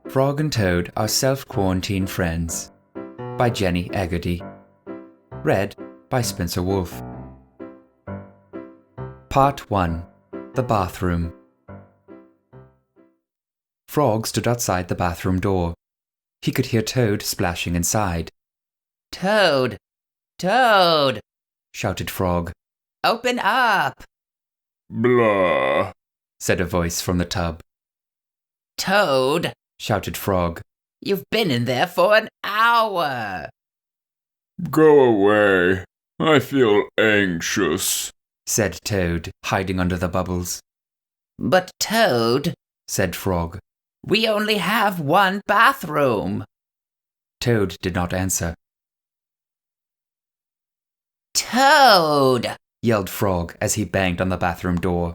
Frog and Toad Are Self-Quarantine Friends by Jennie Egerdie. Read by Spencer Wolfe. Part 1. The Bathroom. Frog stood outside the bathroom door. He could hear Toad splashing inside. "Toad! Toad!" shouted Frog. "Open up!" "Blah," said a voice from the tub. "Toad!" shouted Frog. "You've been in there for an hour!" "Go away. I feel anxious," said Toad, hiding under the bubbles. "But Toad," said Frog. "we only have one bathroom." Toad did not answer. "Toad!" yelled Frog as he banged on the bathroom door.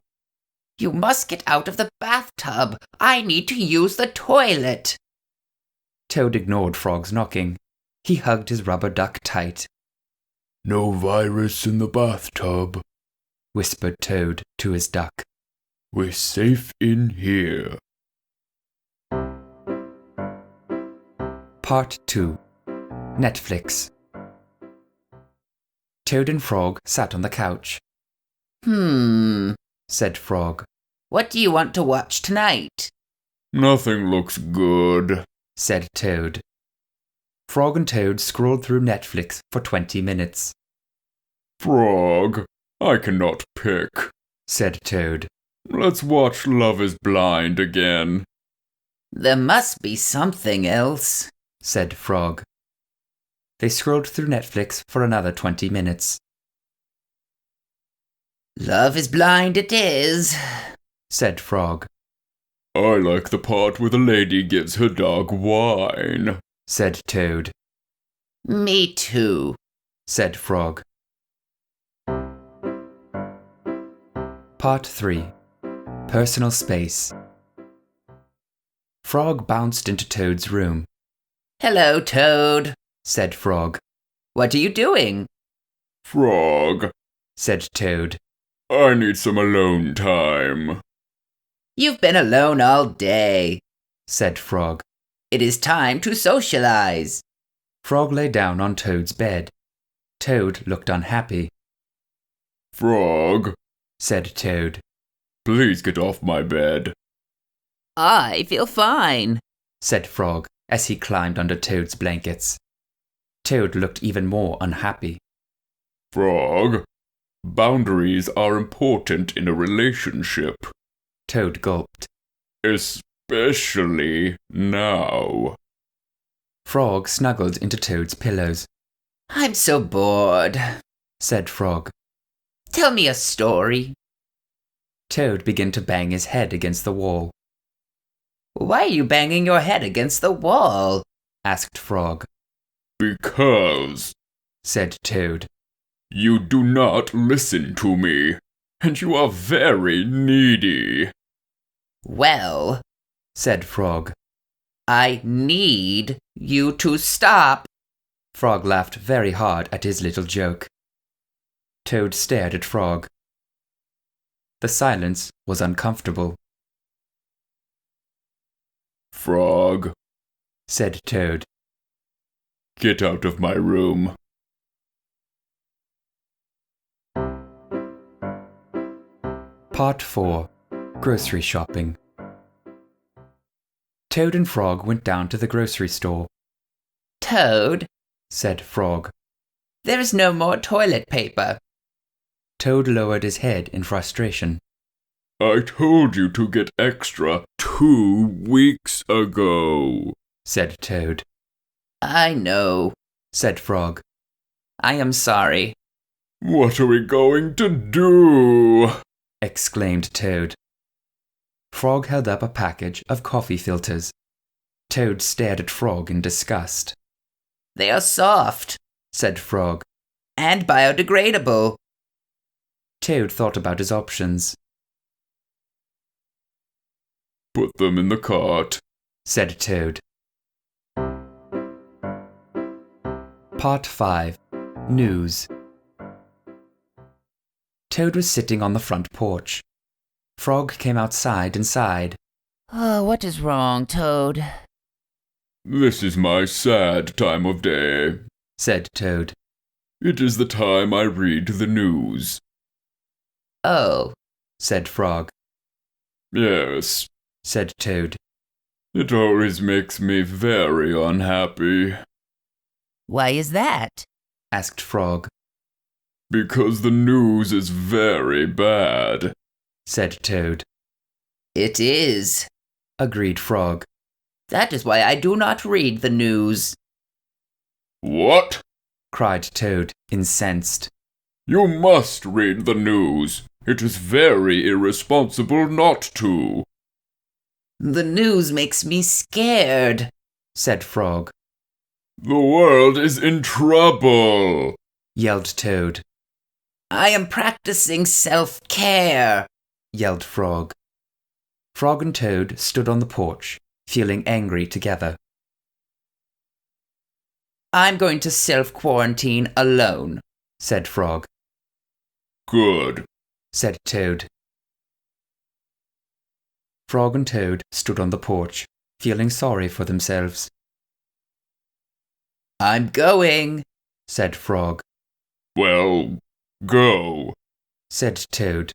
"You must get out of the bathtub. I need to use the toilet." Toad ignored Frog's knocking. He hugged his rubber duck tight. "No virus in the bathtub," whispered Toad to his duck. "We're safe in here." Part 2. Netflix. Toad and Frog sat on the couch. Said Frog. "What do you want to watch tonight?" "Nothing looks good," said Toad. Frog and Toad scrolled through Netflix for 20 minutes. "Frog, I cannot pick," said Toad. "Let's watch Love is Blind again." "There must be something else," said Frog. They scrolled through Netflix for another 20 minutes. "Love is Blind it is," said Frog. "I like the part where the lady gives her dog wine," said Toad. "Me too," said Frog. Part 3. Personal Space. Frog bounced into Toad's room. "Hello, Toad," said Frog. "What are you doing?" "Frog, said Toad. I need some alone time." "You've been alone all day," said Frog. "It is time to socialize." Frog lay down on Toad's bed. Toad looked unhappy. "Frog," said Toad. "please get off my bed." "I feel fine," said Frog as he climbed under Toad's blankets. Toad looked even more unhappy. "Frog, boundaries are important in a relationship. Toad gulped. Especially now." Frog snuggled into Toad's pillows. "I'm so bored," said Frog. "Tell me a story." Toad began to bang his head against the wall. "Why are you banging your head against the wall?" asked Frog. "Because," said Toad, "you do not listen to me, and you are very needy." "Well," said Frog, "I need you to stop." Frog laughed very hard at his little joke. Toad stared at Frog. The silence was uncomfortable. "Frog," said Toad. "get out of my room." Part 4. Grocery Shopping. Toad and Frog went down to the grocery store. "Toad," said Frog. "there's no more toilet paper." Toad lowered his head in frustration. "I told you to get extra 2 weeks ago," said Toad. "I know," said Frog. "I am sorry." "What are we going to do?" exclaimed Toad. Frog held up a package of coffee filters. Toad stared at Frog in disgust. "They are soft," said Frog. "and biodegradable." Toad thought about his options. "Put them in the cart," said Toad. Part 5. News. Toad was sitting on the front porch. Frog came outside and sighed. "Oh, what is wrong, Toad?" This is my sad time of day, said Toad. It is the time I read the news. Oh, said Frog. Yes, said Toad. It always makes me very unhappy. why is that? asked Frog. Because the news is very bad, said Toad. It is. Agreed Frog. That is why I do not read the news. What? cried Toad, incensed. You must read the news. It is very irresponsible not to. The news makes me scared, said Frog. The world is in trouble, Yelled Toad. I am practicing self-care, Yelled Frog. Frog and Toad stood on the porch, feeling angry together. I'm going to self-quarantine alone, said Frog. Good, said Toad. Frog and Toad stood on the porch, feeling sorry for themselves. I'm going, said Frog. Well, go, said Toad.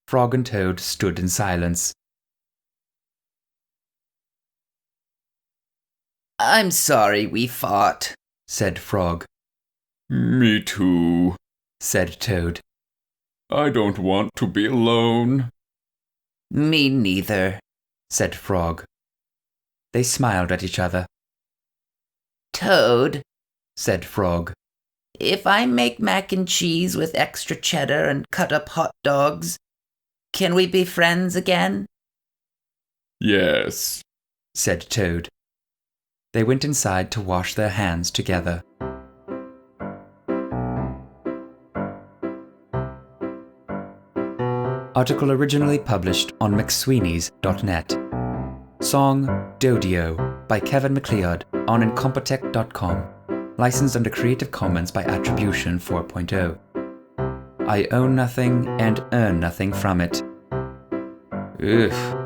Frog and Toad stood in silence. I'm sorry we fought, said Frog. Me too, said Toad. I don't want to be alone. Me neither, said Frog. They smiled at each other. Toad, said Frog. if I make mac and cheese with extra cheddar and cut up hot dogs, can we be friends again? Yes, said Toad. They went inside to wash their hands together. Article originally published on mcsweeneys.net. Song Doh De Oh by Kevin MacLeod on incompetech.com. Licensed under Creative Commons by Attribution 4.0. I own nothing and earn nothing from it. Ugh.